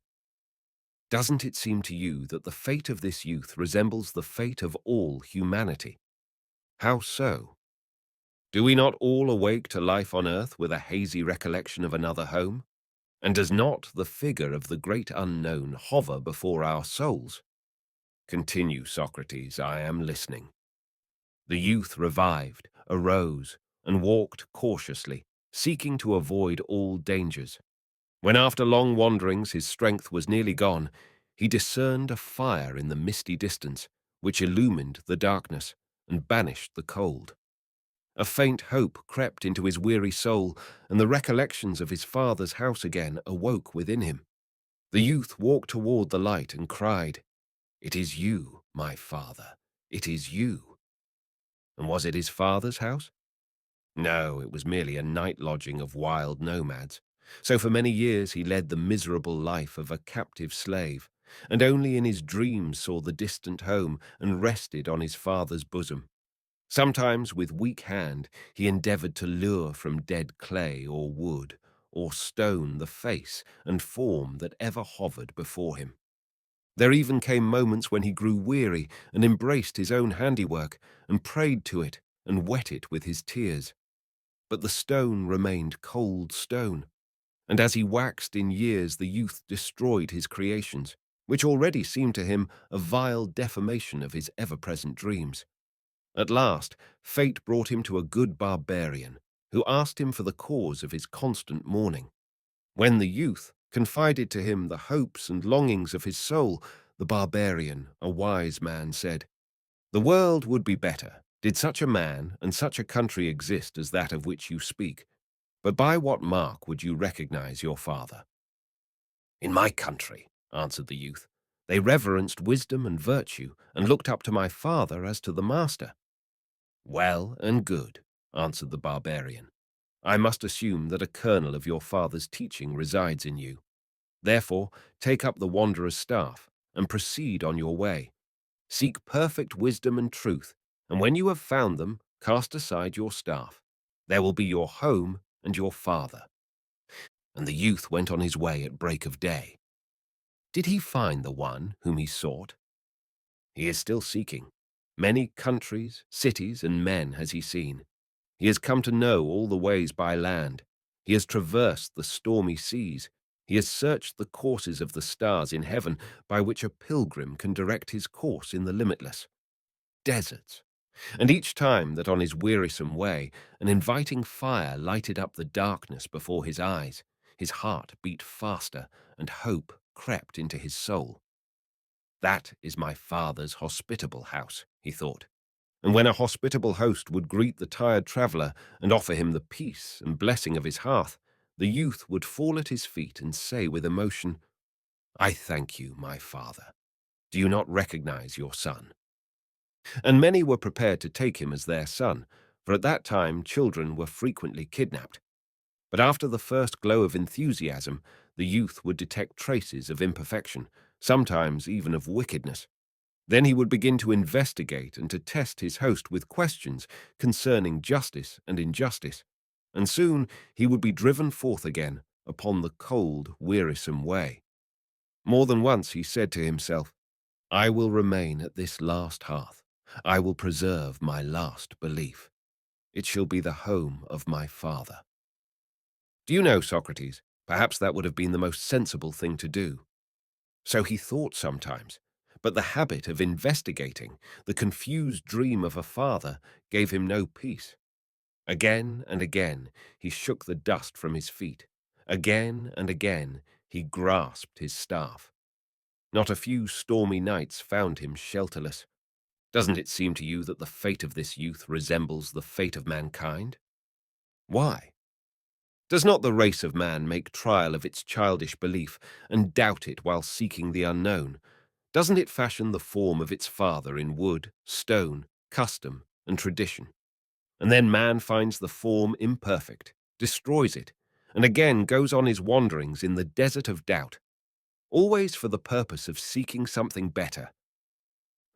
Speaker 1: Doesn't it seem to you that the fate of this youth resembles the fate of all humanity? How so? Do we not all awake to life on earth with a hazy recollection of another home? And does not the figure of the great unknown hover before our souls? Continue, Socrates, I am listening. The youth revived, arose, and walked cautiously, seeking to avoid all dangers. When after long wanderings his strength was nearly gone, he discerned a fire in the misty distance, which illumined the darkness and banished the cold. A faint hope crept into his weary soul, and the recollections of his father's house again awoke within him. The youth walked toward the light and cried, "It is you, my father, it is you." And was it his father's house? No, it was merely a night lodging of wild nomads. So for many years he led the miserable life of a captive slave, and only in his dreams saw the distant home and rested on his father's bosom. Sometimes, with weak hand, he endeavored to lure from dead clay or wood or stone the face and form that ever hovered before him. There even came moments when he grew weary and embraced his own handiwork and prayed to it and wet it with his tears. But the stone remained cold stone, and as he waxed in years the youth destroyed his creations, which already seemed to him a vile defamation of his ever-present dreams. At last, fate brought him to a good barbarian, who asked him for the cause of his constant mourning. When the youth confided to him the hopes and longings of his soul, the barbarian, a wise man, said, "The world would be better did such a man and such a country exist as that of which you speak. But by what mark would you recognize your father?" "In my country," answered the youth, "they reverenced wisdom and virtue and looked up to my father as to the master." "Well and good," answered the barbarian. "I must assume that a kernel of your father's teaching resides in you. Therefore, take up the wanderer's staff and proceed on your way. Seek perfect wisdom and truth, and when you have found them, cast aside your staff. There will be your home and your father." And the youth went on his way at break of day. Did he find the one whom he sought? He is still seeking. Many countries, cities, and men has he seen. He has come to know all the ways by land. He has traversed the stormy seas. He has searched the courses of the stars in heaven by which a pilgrim can direct his course in the limitless deserts. And each time that on his wearisome way an inviting fire lighted up the darkness before his eyes, his heart beat faster and hope crept into his soul. "That is my father's hospitable house," he thought. And when a hospitable host would greet the tired traveller and offer him the peace and blessing of his hearth, the youth would fall at his feet and say with emotion, "I thank you, my father. Do you not recognize your son?" And many were prepared to take him as their son, for at that time children were frequently kidnapped. But after the first glow of enthusiasm, the youth would detect traces of imperfection, sometimes even of wickedness. Then he would begin to investigate and to test his host with questions concerning justice and injustice, and soon he would be driven forth again upon the cold, wearisome way. More than once he said to himself, "I will remain at this last hearth. I will preserve my last belief. It shall be the home of my father." Do you know, Socrates, perhaps that would have been the most sensible thing to do. So he thought sometimes, but the habit of investigating, the confused dream of a father, gave him no peace. Again and again he shook the dust from his feet. Again and again he grasped his staff. Not a few stormy nights found him shelterless. Doesn't it seem to you that the fate of this youth resembles the fate of mankind? Why? Does not the race of man make trial of its childish belief and doubt it while seeking the unknown? Doesn't it fashion the form of its father in wood, stone, custom, and tradition? And then man finds the form imperfect, destroys it, and again goes on his wanderings in the desert of doubt, always for the purpose of seeking something better.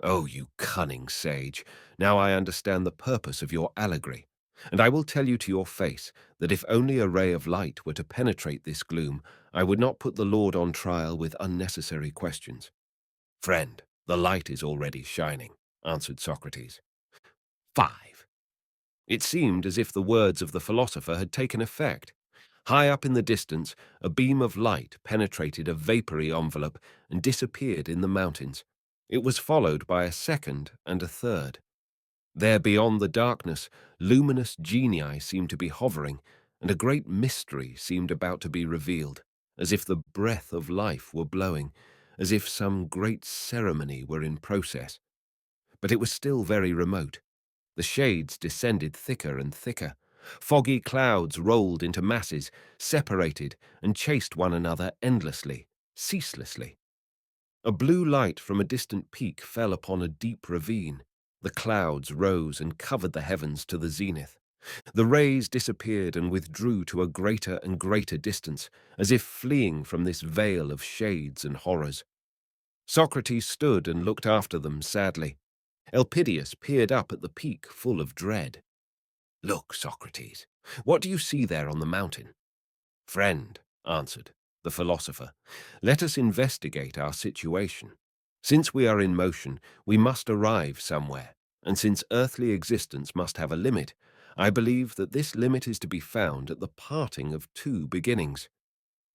Speaker 1: Oh, you cunning sage, now I understand the purpose of your allegory, and I will tell you to your face that if only a ray of light were to penetrate this gloom, I would not put the Lord on trial with unnecessary questions. "Friend, the light is already shining," answered Socrates. 5. It seemed as if the words of the philosopher had taken effect. High up in the distance, a beam of light penetrated a vapory envelope and disappeared in the mountains. It was followed by a second and a third. There beyond the darkness, luminous genii seemed to be hovering, and a great mystery seemed about to be revealed, as if the breath of life were blowing, as if some great ceremony were in process. But it was still very remote. The shades descended thicker and thicker. Foggy clouds rolled into masses, separated, and chased one another endlessly, ceaselessly. A blue light from a distant peak fell upon a deep ravine. The clouds rose and covered the heavens to the zenith. The rays disappeared and withdrew to a greater and greater distance, as if fleeing from this veil of shades and horrors. Socrates stood and looked after them sadly. Elpidias peered up at the peak full of dread. "Look, Socrates, what do you see there on the mountain?" "Friend," answered the philosopher, "let us investigate our situation. Since we are in motion, we must arrive somewhere, and since earthly existence must have a limit, I believe that this limit is to be found at the parting of two beginnings.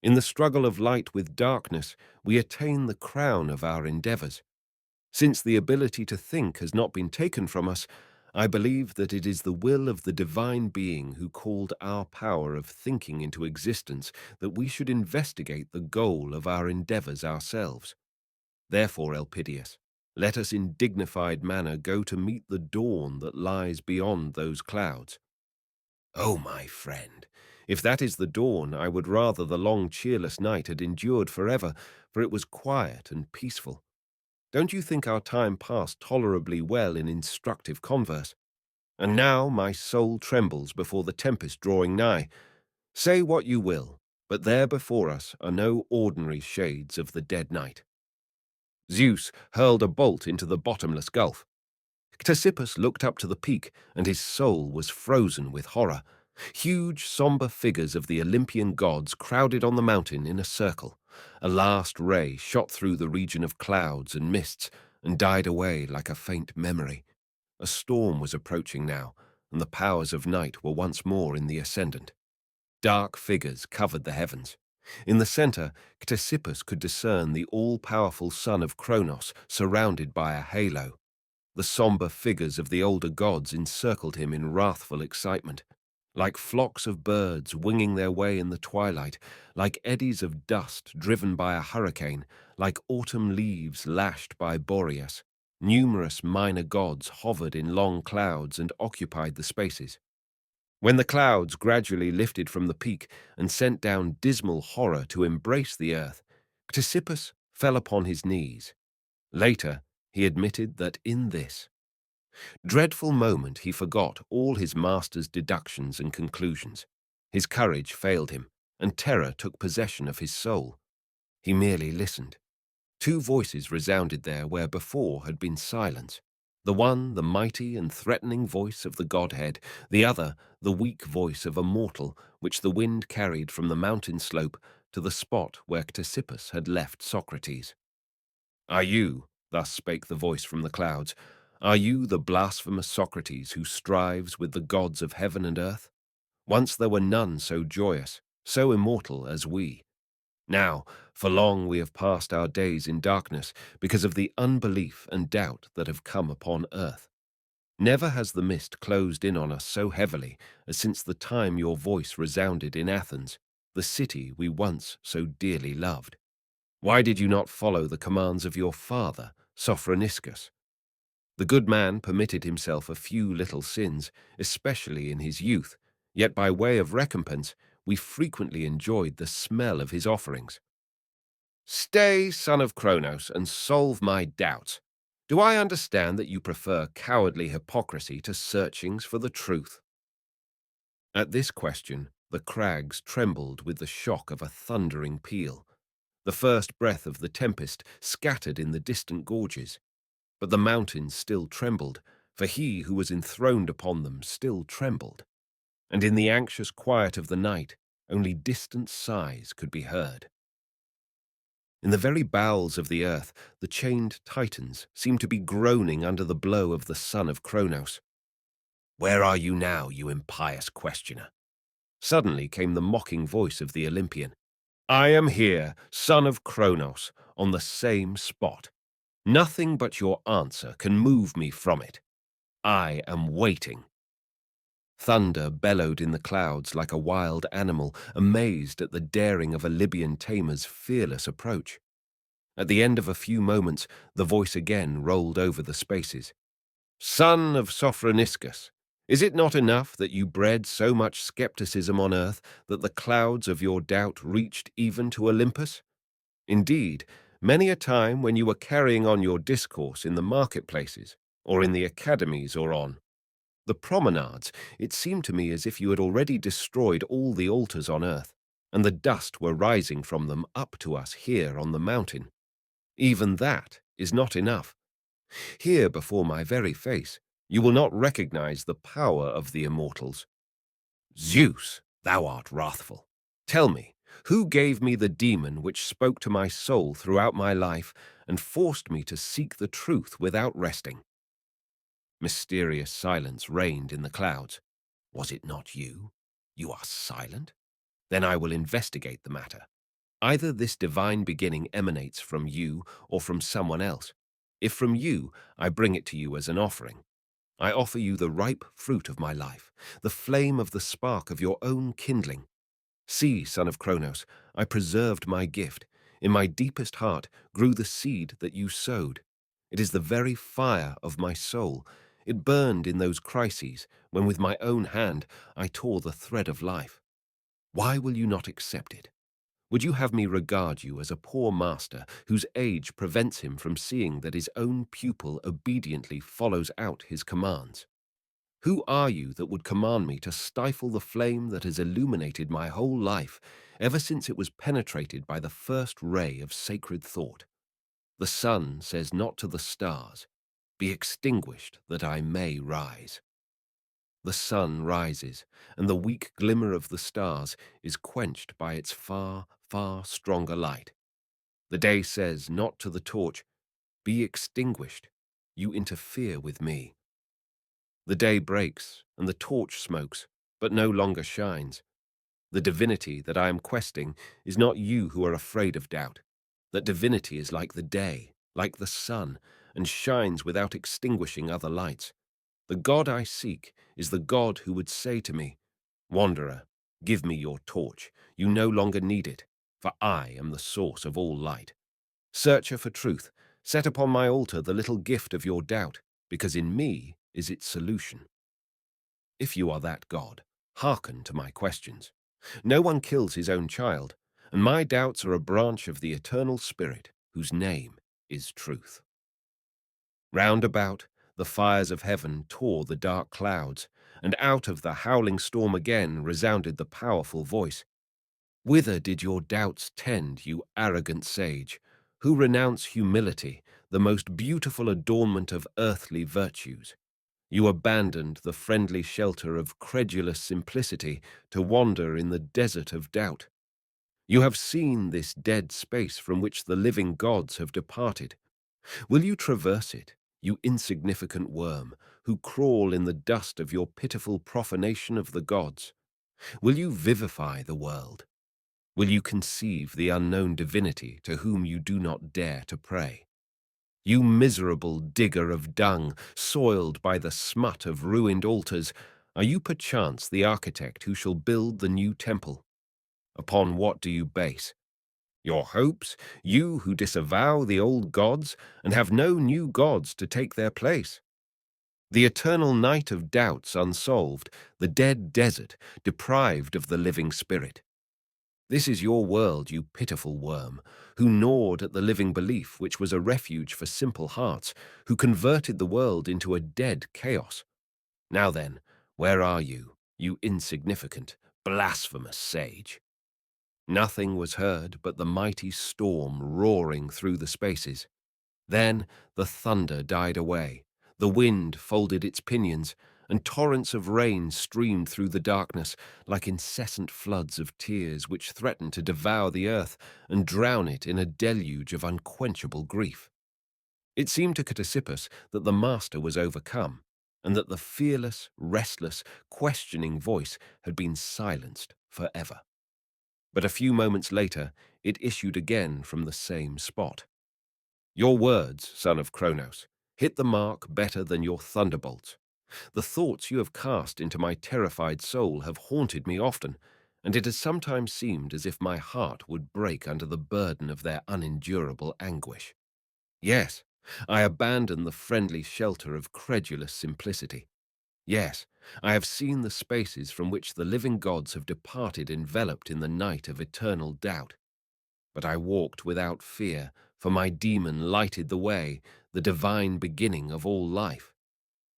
Speaker 1: In the struggle of light with darkness, we attain the crown of our endeavors. Since the ability to think has not been taken from us, I believe that it is the will of the divine being who called our power of thinking into existence that we should investigate the goal of our endeavors ourselves. Therefore, Elpidias, let us in dignified manner go to meet the dawn that lies beyond those clouds." "Oh, my friend, if that is the dawn, I would rather the long cheerless night had endured forever, for it was quiet and peaceful. Don't you think our time passed tolerably well in instructive converse? And now my soul trembles before the tempest drawing nigh. Say what you will, but there before us are no ordinary shades of the dead night." Zeus hurled a bolt into the bottomless gulf. Ctesippus looked up to the peak, and his soul was frozen with horror. Huge, somber figures of the Olympian gods crowded on the mountain in a circle. A last ray shot through the region of clouds and mists and died away like a faint memory. A storm was approaching now, and the powers of night were once more in the ascendant. Dark figures covered the heavens. In the center, Ctesippus could discern the all-powerful son of Kronos surrounded by a halo. The somber figures of the older gods encircled him in wrathful excitement. Like flocks of birds winging their way in the twilight, like eddies of dust driven by a hurricane, like autumn leaves lashed by Boreas, numerous minor gods hovered in long clouds and occupied the spaces. When the clouds gradually lifted from the peak and sent down dismal horror to embrace the earth, Ctesippus fell upon his knees. Later, he admitted that in this dreadful moment he forgot all his master's deductions and conclusions. His courage failed him, and terror took possession of his soul. He merely listened. Two voices resounded there where before had been silence. The one, the mighty and threatening voice of the Godhead, the other, the weak voice of a mortal, which the wind carried from the mountain slope to the spot where Ctesippus had left Socrates. "Are you," thus spake the voice from the clouds, "are you the blasphemous Socrates who strives with the gods of heaven and earth? Once there were none so joyous, so immortal as we. Now, for long we have passed our days in darkness because of the unbelief and doubt that have come upon earth. Never has the mist closed in on us so heavily as since the time your voice resounded in Athens, the city we once so dearly loved. Why did you not follow the commands of your father, Sophroniscus? The good man permitted himself a few little sins, especially in his youth, yet by way of recompense we frequently enjoyed the smell of his offerings. Stay, son of Kronos, and solve my doubts. Do I understand that you prefer cowardly hypocrisy to searchings for the truth?" At this question, the crags trembled with the shock of a thundering peal. The first breath of the tempest scattered in the distant gorges. But the mountains still trembled, for he who was enthroned upon them still trembled. And in the anxious quiet of the night, only distant sighs could be heard. In the very bowels of the earth, the chained Titans seemed to be groaning under the blow of the son of Kronos. "Where are you now, you impious questioner?" Suddenly came the mocking voice of the Olympian. "I am here, son of Kronos, on the same spot. Nothing but your answer can move me from it. I am waiting." Thunder bellowed in the clouds like a wild animal, amazed at the daring of a Libyan tamer's fearless approach. At the end of a few moments, the voice again rolled over the spaces. "Son of Sophroniscus, is it not enough that you bred so much skepticism on earth that the clouds of your doubt reached even to Olympus? Indeed, many a time when you were carrying on your discourse in the marketplaces, or in the academies, or on the promenades, it seemed to me as if you had already destroyed all the altars on earth, and the dust were rising from them up to us here on the mountain. Even that is not enough. Here before my very face, you will not recognize the power of the immortals. Zeus, thou art wrathful. Tell me, who gave me the demon which spoke to my soul throughout my life and forced me to seek the truth without resting? Mysterious silence reigned in the clouds. Was it not you? You are silent? Then I will investigate the matter. Either this divine beginning emanates from you or from someone else. If from you, I bring it to you as an offering. I offer you the ripe fruit of my life, the flame of the spark of your own kindling. See, son of Kronos, I preserved my gift. In my deepest heart grew the seed that you sowed. It is the very fire of my soul. It burned in those crises when with my own hand I tore the thread of life. Why will you not accept it? Would you have me regard you as a poor master whose age prevents him from seeing that his own pupil obediently follows out his commands? Who are you that would command me to stifle the flame that has illuminated my whole life ever since it was penetrated by the first ray of sacred thought? The sun says not to the stars, "Be extinguished that I may rise." The sun rises, and the weak glimmer of the stars is quenched by its far, far stronger light. The day says not to the torch, "Be extinguished, you interfere with me." The day breaks, and the torch smokes, but no longer shines. The divinity that I am questing is not you who are afraid of doubt. That divinity is like the day, like the sun, and shines without extinguishing other lights. The God I seek is the God who would say to me, "Wanderer, give me your torch. You no longer need it, for I am the source of all light. Searcher for truth, set upon my altar the little gift of your doubt, because in me is its solution." If you are that God, hearken to my questions. No one kills his own child, and my doubts are a branch of the eternal spirit, whose name is truth. Round about, the fires of heaven tore the dark clouds, and out of the howling storm again resounded the powerful voice. Whither did your doubts tend, you arrogant sage, who renounce humility, the most beautiful adornment of earthly virtues? You abandoned the friendly shelter of credulous simplicity to wander in the desert of doubt. You have seen this dead space from which the living gods have departed. Will you traverse it, you insignificant worm, who crawl in the dust of your pitiful profanation of the gods? Will you vivify the world? Will you conceive the unknown divinity to whom you do not dare to pray? You miserable digger of dung, soiled by the smut of ruined altars, are you perchance the architect who shall build the new temple? Upon what do you base your hopes, you who disavow the old gods and have no new gods to take their place? The eternal night of doubts unsolved, the dead desert, deprived of the living spirit. This is your world, you pitiful worm, who gnawed at the living belief which was a refuge for simple hearts, who converted the world into a dead chaos. Now then, where are you, you insignificant, blasphemous sage? Nothing was heard but the mighty storm roaring through the spaces. Then the thunder died away, the wind folded its pinions, and torrents of rain streamed through the darkness like incessant floods of tears which threatened to devour the earth and drown it in a deluge of unquenchable grief. It seemed to Ctesippus that the master was overcome, and that the fearless, restless, questioning voice had been silenced forever. But a few moments later, it issued again from the same spot. Your words, son of Kronos, hit the mark better than your thunderbolts. The thoughts you have cast into my terrified soul have haunted me often, and it has sometimes seemed as if my heart would break under the burden of their unendurable anguish. Yes, I abandon the friendly shelter of credulous simplicity. Yes, I have seen the spaces from which the living gods have departed enveloped in the night of eternal doubt. But I walked without fear, for my demon lighted the way, the divine beginning of all life.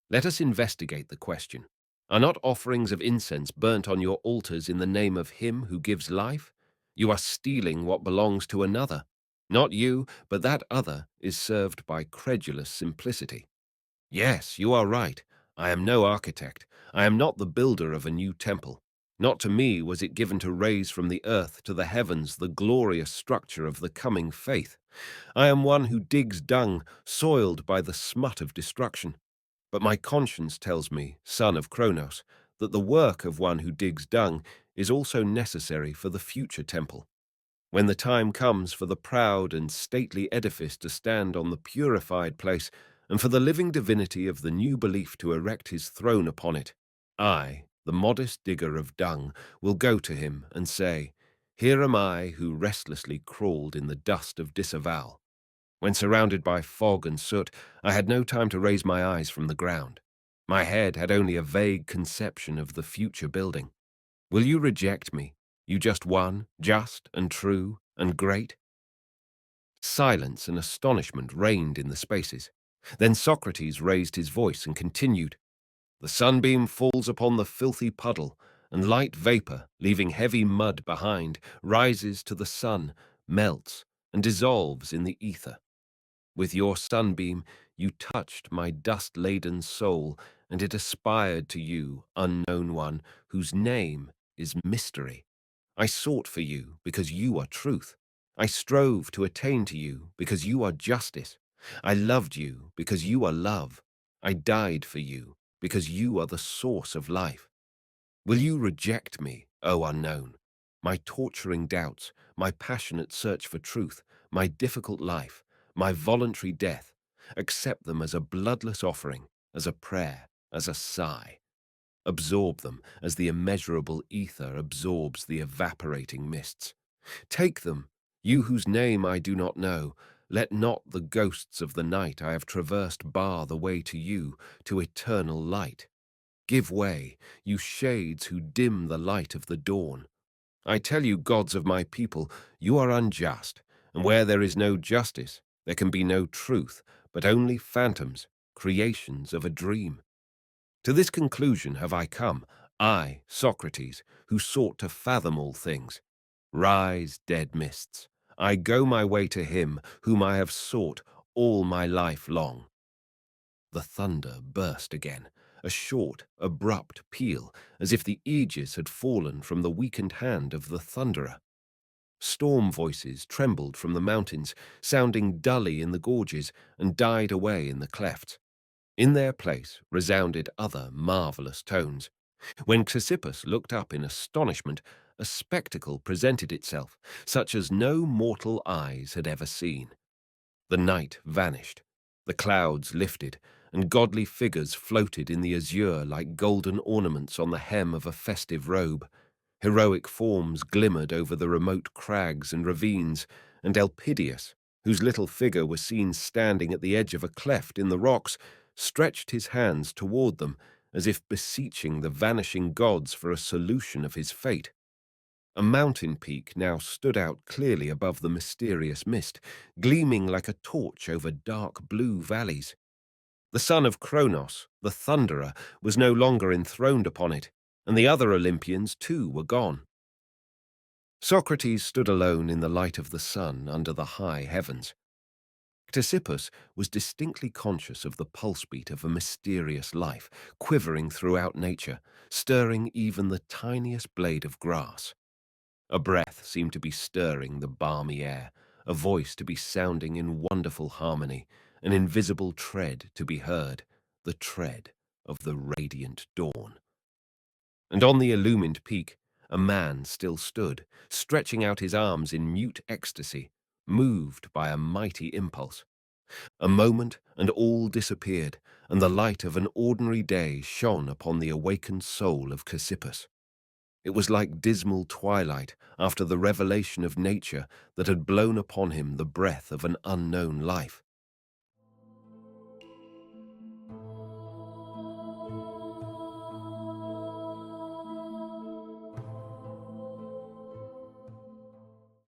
Speaker 1: Let us investigate the question. Are not offerings of incense burnt on your altars in the name of him who gives life? You are stealing what belongs to another. Not you, but that other is served by credulous simplicity. Yes, you are right. I am no architect. I am not the builder of a new temple. Not to me was it given to raise from the earth to the heavens the glorious structure of the coming faith. I am one who digs dung, soiled by the smut of destruction. But my conscience tells me, son of Kronos, that the work of one who digs dung is also necessary for the future temple. When the time comes for the proud and stately edifice to stand on the purified place, and for the living divinity of the new belief to erect his throne upon it, I, the modest digger of dung, will go to him and say, "Here am I who restlessly crawled in the dust of disavowal. When surrounded by fog and soot, I had no time to raise my eyes from the ground. My head had only a vague conception of the future building. Will you reject me, you just one, just and true and great?" Silence and astonishment reigned in the spaces. Then Socrates raised his voice and continued, "The sunbeam falls upon the filthy puddle, and light vapor, leaving heavy mud behind, rises to the sun, melts, and dissolves in the ether. With your sunbeam, you touched my dust-laden soul, and it aspired to you, unknown one, whose name is mystery. I sought for you because you are truth. I strove to attain to you because you are justice. I loved you because you are love. I died for you because you are the source of life. Will you reject me, O unknown? My torturing doubts, my passionate search for truth, my difficult life, my voluntary death, accept them as a bloodless offering, as a prayer, as a sigh. Absorb them as the immeasurable ether absorbs the evaporating mists. Take them, you whose name I do not know. Let not the ghosts of the night I have traversed bar the way to you, to eternal light. Give way, you shades who dim the light of the dawn. I tell you, gods of my people, you are unjust, and where there is no justice, there can be no truth, but only phantoms, creations of a dream. To this conclusion have I come, I, Socrates, who sought to fathom all things. Rise, dead mists. I go my way to him whom I have sought all my life long. The thunder burst again, a short, abrupt peal, as if the aegis had fallen from the weakened hand of the thunderer. Storm voices trembled from the mountains, sounding dully in the gorges, and died away in the clefts. In their place resounded other marvelous tones. When Chrysippus looked up in astonishment, a spectacle presented itself, such as no mortal eyes had ever seen. The night vanished, the clouds lifted, and godly figures floated in the azure like golden ornaments on the hem of a festive robe. Heroic forms glimmered over the remote crags and ravines, and Elpidius, whose little figure was seen standing at the edge of a cleft in the rocks, stretched his hands toward them, as if beseeching the vanishing gods for a solution of his fate. A mountain peak now stood out clearly above the mysterious mist, gleaming like a torch over dark blue valleys. The son of Kronos, the thunderer, was no longer enthroned upon it, and the other Olympians too were gone. Socrates stood alone in the light of the sun under the high heavens. Ctesippus was distinctly conscious of the pulse beat of a mysterious life, quivering throughout nature, stirring even the tiniest blade of grass. A breath seemed to be stirring the balmy air, a voice to be sounding in wonderful harmony, an invisible tread to be heard, the tread of the radiant dawn. And on the illumined peak, a man still stood, stretching out his arms in mute ecstasy, moved by a mighty impulse. A moment, and all disappeared, and the light of an ordinary day shone upon the awakened soul of Chrysippus. It was like dismal twilight after the revelation of nature that had blown upon him the breath of an unknown life.